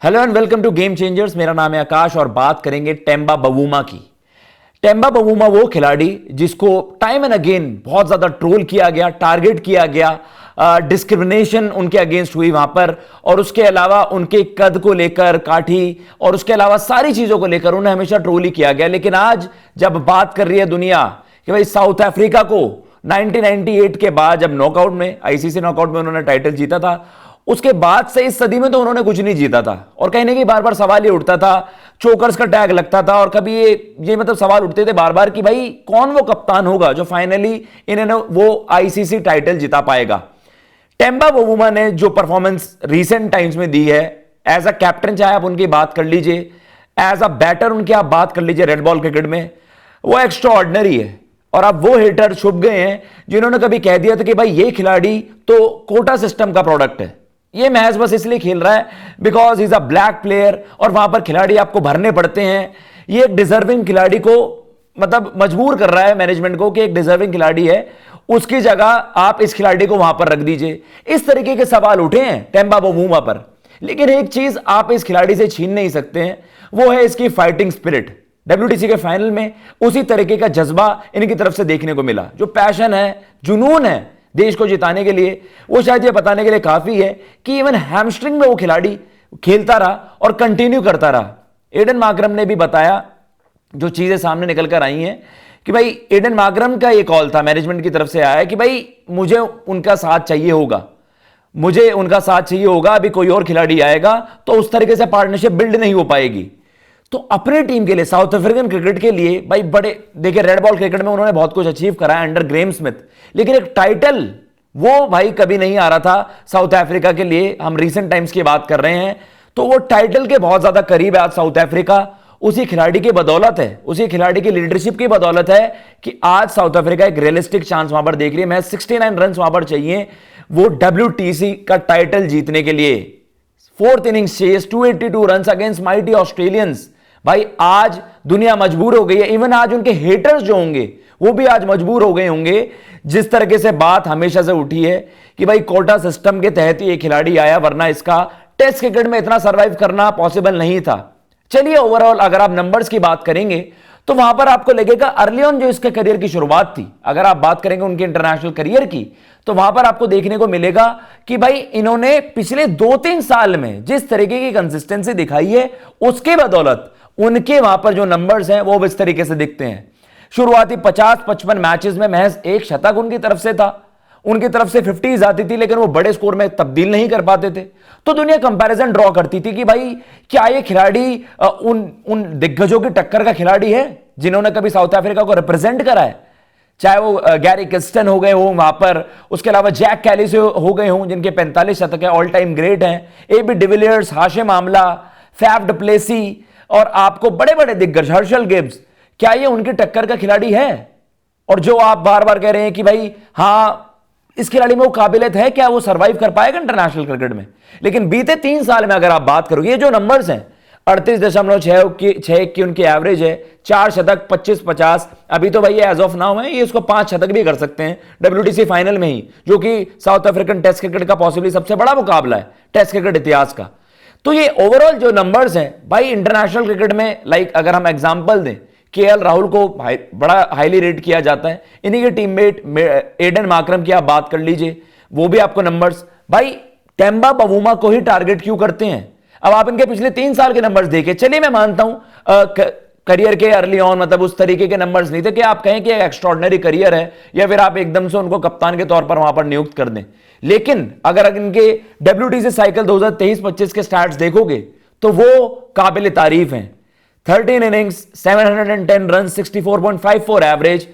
Hello and welcome to Game Changers. मेरा नाम है आकाश और बात करेंगे टेम्बा बवूमा की। टेम्बा बवूमा वो खिलाड़ी जिसको टाइम एंड अगेन बहुत ज्यादा ट्रोल किया गया, टारगेट किया गया, डिस्क्रिमिनेशन उनके अगेंस्ट हुई वहां पर, और उसके अलावा उनके कद को लेकर, काठी और उसके अलावा सारी चीजों को लेकर उन्हें हमेशा ट्रोल ही किया गया। लेकिन आज जब बात कर रही है दुनिया कि भाई साउथ अफ्रीका को 1998 के बाद जब नॉकआउट में, आईसीसी नॉकआउट में उन्होंने टाइटल जीता था, उसके बाद से इस सदी में तो उन्होंने कुछ नहीं जीता था। और कहीं ना कहीं बार बार सवाल ये उठता था, चोकर्स का टैग लगता था, और कभी ये मतलब सवाल उठते थे बार बार कि भाई कौन वो कप्तान होगा जो फाइनली इन्हें वो आईसीसी टाइटल जिता पाएगा। टेम्बा बवूमा ने जो परफॉर्मेंस रीसेंट टाइम्स में दी है, एज अ कैप्टन चाहे आप उनकी बात कर लीजिए, एज अ बैटर उनकी आप बात कर लीजिए रेड बॉल क्रिकेट में, वो एक्स्ट्रा ऑर्डिनरी है। और अब वो हेटर छुप गए हैं जिन्होंने कभी कह दिया था कि भाई ये खिलाड़ी तो कोटा सिस्टम का प्रोडक्ट है, ये मैच बस इसलिए खेल रहा है because is a black player, और वहां पर खिलाड़ी आपको भरने पड़ते हैं। ये एक डिजर्विंग खिलाड़ी को मतलब मजबूर कर रहा है मैनेजमेंट को कि एक डिजर्विंग खिलाड़ी है, उसकी जगह आप इस खिलाड़ी को वहां पर रख दीजिए। इस तरीके के सवाल उठे हैं टेम्बा बवूमा पर। लेकिन एक चीज आप इस खिलाड़ी से छीन नहीं सकते हैं, वो है इसकी फाइटिंग स्पिरिट। डब्ल्यूटीसी के फाइनल में उसी तरीके का जज्बा इनकी तरफ से देखने को मिला, जो पैशन है, जुनून है देश को जिताने के लिए, वो शायद ये बताने के लिए काफी है कि इवन हैमस्ट्रिंग में वो खिलाड़ी खेलता रहा और कंटिन्यू करता रहा। एडन मार्करम ने भी बताया, जो चीजें सामने निकल कर आई हैं, कि भाई एडन मार्करम का ये कॉल था मैनेजमेंट की तरफ से आया कि भाई मुझे उनका साथ चाहिए होगा, मुझे उनका साथ चाहिए होगा, अभी कोई और खिलाड़ी आएगा तो उस तरीके से पार्टनरशिप बिल्ड नहीं हो पाएगी। तो अपने टीम के लिए, साउथ अफ्रीकन क्रिकेट के लिए भाई बड़े, देखिए रेड बॉल क्रिकेट में उन्होंने बहुत कुछ अचीव करा है अंडर ग्रेम स्मिथ, लेकिन एक टाइटल वो भाई कभी नहीं आ रहा था साउथ अफ्रीका के लिए। हम रीसेंट टाइम्स की बात कर रहे हैं, तो वो टाइटल के बहुत ज्यादा करीब है आज साउथ अफ्रीका। उसी खिलाड़ी की बदौलत है, उसी खिलाड़ी की लीडरशिप की बदौलत है कि आज साउथ अफ्रीका एक रियलिस्टिक चांस वहां पर देख रही है। मैं 69 रन वहां पर चाहिए वो डब्ल्यूटीसी का टाइटल जीतने के लिए। Fourth innings chase 282 run against mighty Australians. भाई आज दुनिया मजबूर हो गई है, इवन आज उनके हेटर्स जो होंगे वो भी आज मजबूर हो गए होंगे। जिस तरीके से बात हमेशा से उठी है कि भाई कोटा सिस्टम के तहत ही ये खिलाड़ी आया, वरना इसका टेस्ट क्रिकेट में इतना सर्वाइव करना पॉसिबल नहीं था। चलिए ओवरऑल अगर आप नंबर्स की बात करेंगे तो वहां पर आपको लगेगा अर्ली ऑन जो इसके करियर की शुरुआत थी, अगर आप बात करेंगे उनके इंटरनेशनल करियर की, तो वहां पर आपको देखने को मिलेगा कि भाई इन्होंने पिछले 2-3 साल में जिस तरीके की कंसिस्टेंसी दिखाई है, उसके बदौलत उनके वहां पर जो नंबर्स हैं वो इस तरीके से दिखते हैं। शुरुआती 50-55 मैचेस में महज एक शतक उनकी तरफ से था, उनकी तरफ से 50 आती थी, लेकिन वो बड़े स्कोर में तब्दील नहीं कर पाते थे। तो दुनिया कंपैरिजन ड्रॉ करती थी कि भाई क्या ये खिलाड़ी उन दिग्गजों की टक्कर का खिलाड़ी है जिन्होंने कभी साउथ अफ्रीका को रिप्रेजेंट करा है, चाहे वो गैरी किस्टन हो गए हो वहां पर, उसके अलावा जैक कैली से हो गए हों जिनके 45 शतक है, ऑल टाइम ग्रेट हैं, AB de Villiers, Hashim Amla, Faf du Plessis, और आपको बड़े बड़े दिग्गज हर्षल गिब्स, क्या ये उनकी टक्कर का खिलाड़ी है? और जो आप बार बार कह रहे हैं कि भाई हां इस खिलाड़ी में वो काबिलियत है, क्या वो सरवाइव कर पाएगा इंटरनेशनल क्रिकेट में? लेकिन बीते 3 साल में अगर आप बात करोगे, ये जो नंबर्स हैं 38.6 की उनकी एवरेज है, 4 शतक, 25-50, अभी तो भाई एज ऑफ नाउ है, ये इसको 5 शतक भी कर सकते हैं डब्ल्यूटीसी फाइनल में ही, जो कि साउथ अफ्रीकन टेस्ट क्रिकेट का पॉसिबली सबसे बड़ा मुकाबला है टेस्ट क्रिकेट इतिहास का। तो ये ओवरऑल जो नंबर्स हैं भाई इंटरनेशनल क्रिकेट में, लाइक अगर हम एग्जांपल दें, केएल राहुल को बड़ा हाईली रेट किया जाता है, इन्हीं के टीममेट एडन मार्करम की आप बात कर लीजिए, वो भी आपको नंबर्स भाई टेम्बा बवूमा को ही टारगेट क्यों करते हैं? अब आप इनके पिछले 3 साल के नंबर्स देखें, चलिए मैं मानता हूं करियर के अर्ली ऑन मतलब उस तरीके के नंबर्स नहीं थे कि आप कहें कि एक्स्ट्रॉर्डिनरी करियर है, या फिर आप एकदम से उनको कप्तान के तौर पर वहां पर नियुक्त कर दें। लेकिन अगर इनके डब्ल्यूटीसी साइकिल 2023-25 के स्टैट्स देखोगे तो वो काबिल तारीफ हैं। 13 इनिंग्स, 710 रन, 64.54 एवरेज,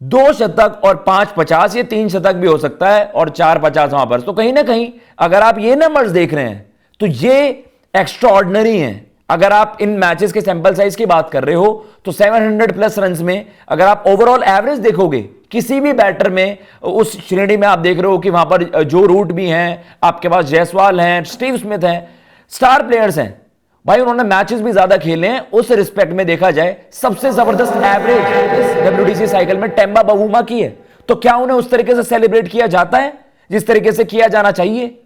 2 शतक और 5-50, ये 3 शतक भी हो सकता है, और 4-50 वहां पर। तो कहीं ना कहीं अगर आप ये नंबर्स देख रहे हैं तो ये एक्स्ट्रा ऑर्डिनरी हैं। अगर आप इन मैचेस के सैंपल साइज की बात कर रहे हो तो 700 प्लस रन में अगर आप ओवरऑल एवरेज देखोगे किसी भी बैटर में, उस श्रेणी में आप देख रहे हो कि वहां पर जो रूट भी हैं, आपके पास जायसवाल हैं, स्टीव स्मिथ हैं, स्टार प्लेयर्स हैं भाई, उन्होंने मैचेस भी ज्यादा खेले हैं। उस रिस्पेक्ट में देखा जाए सबसे जबरदस्त एवरेज इस डब्ल्यूटीसी साइकिल में टेम्बा बवूमा की है। तो क्या उन्हें उस तरीके से सेलिब्रेट किया जाता है जिस तरीके से किया जाना चाहिए?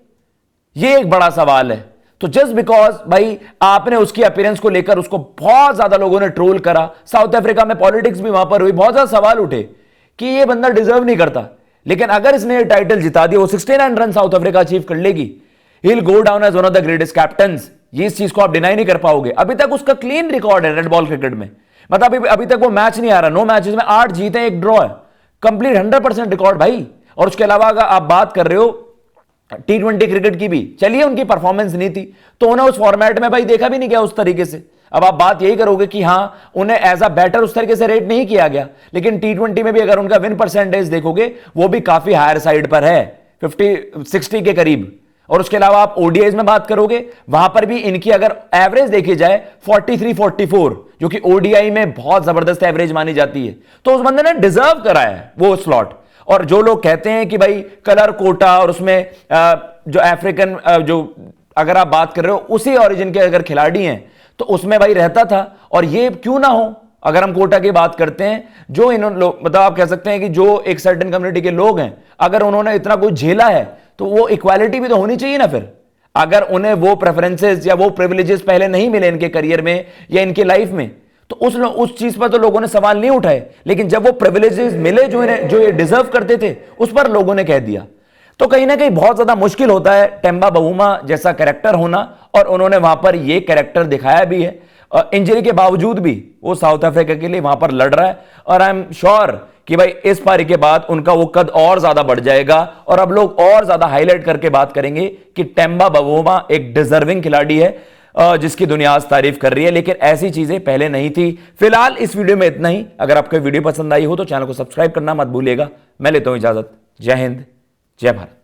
यह एक बड़ा सवाल है। तो जस्ट बिकॉज भाई आपने उसकी अपीयरेंस को लेकर उसको बहुत ज्यादा लोगों ने ट्रोल करा, साउथ अफ्रीका में पॉलिटिक्स भी वहां पर हुई, बहुत ज्यादा सवाल उठे कि ये बंदा डिजर्व नहीं करता, लेकिन अगर इसने ये टाइटल जिता दिया, वो 69 रन साउथ अफ्रीका अचीव कर लेगी, he will go down as one of the greatest captains. ये इस चीज को आप डिनाई नहीं कर पाओगे। अभी तक उसका क्लीन रिकॉर्ड है रेड बॉल क्रिकेट में, मतलब अभी तक वो मैच नहीं आ रहा, 9 मैचेस में 8 जीते 1 ड्रॉ है, कंप्लीट 100% रिकॉर्ड भाई। और उसके अलावा अगर आप बात कर रहे हो T20 क्रिकेट की भी, चलिए उनकी परफॉर्मेंस नहीं थी तो उन्हें उस फॉर्मेट में भाई देखा भी नहीं गया उस तरीके से। अब आप बात यही करोगे कि हां उन्हें एज अ बैटर उस तरीके से रेट नहीं किया गया, लेकिन T20 में भी अगर उनका विन परसेंटेज देखोगे वो भी काफी हायर साइड पर है, 50-60 के करीब। और उसके अलावा आप ओडीआईज में बात करोगे, वहां पर भी इनकी अगर एवरेज देखी जाए 43-44, जो कि ओडीआई में बहुत जबरदस्त एवरेज मानी जाती है, तो उस बंदे ने डिजर्व करा है वो स्लॉट। और जो लोग कहते हैं कि भाई कलर कोटा और उसमें जो अफ्रीकन जो अगर आप बात कर रहे हो उसी ओरिजिन के अगर खिलाड़ी हैं तो उसमें भाई रहता था, और ये क्यों ना हो। अगर हम कोटा की बात करते हैं, जो इन लोग मतलब आप कह सकते हैं कि जो एक सर्टेन कम्युनिटी के लोग हैं, अगर उन्होंने इतना कुछ झेला है तो वो इक्वालिटी भी तो होनी चाहिए ना। फिर अगर उन्हें वो प्रेफरेंसेस या वो प्रिविलेजेस पहले नहीं मिले इनके करियर में या इनके लाइफ में, तो उस चीज पर तो लोगों ने सवाल नहीं उठाए, लेकिन जब वो प्रिविलेजेस मिले जो ये डिजर्व करते थे, उस पर लोगों ने कह दिया। तो कहीं ना कहीं बहुत ज्यादा मुश्किल होता है टेम्बा बवूमा जैसा कैरेक्टर होना, और उन्होंने वहां पर ये कैरेक्टर दिखाया भी है। इंजरी के बावजूद भी वो साउथ अफ्रीका के लिए वहां पर लड़ रहा है, और आई एम श्योर कि भाई इस पारी के बाद उनका वो कद और ज्यादा बढ़ जाएगा, और अब लोग और ज्यादा हाईलाइट करके बात करेंगे कि टेम्बा बवूमा एक डिजर्विंग खिलाड़ी है जिसकी दुनिया आज तारीफ कर रही है, लेकिन ऐसी चीजें पहले नहीं थी। फिलहाल इस वीडियो में इतना ही। अगर आपको वीडियो पसंद आई हो तो चैनल को सब्सक्राइब करना मत भूलिएगा। मैं लेता हूं इजाजत। जय हिंद, जय भारत।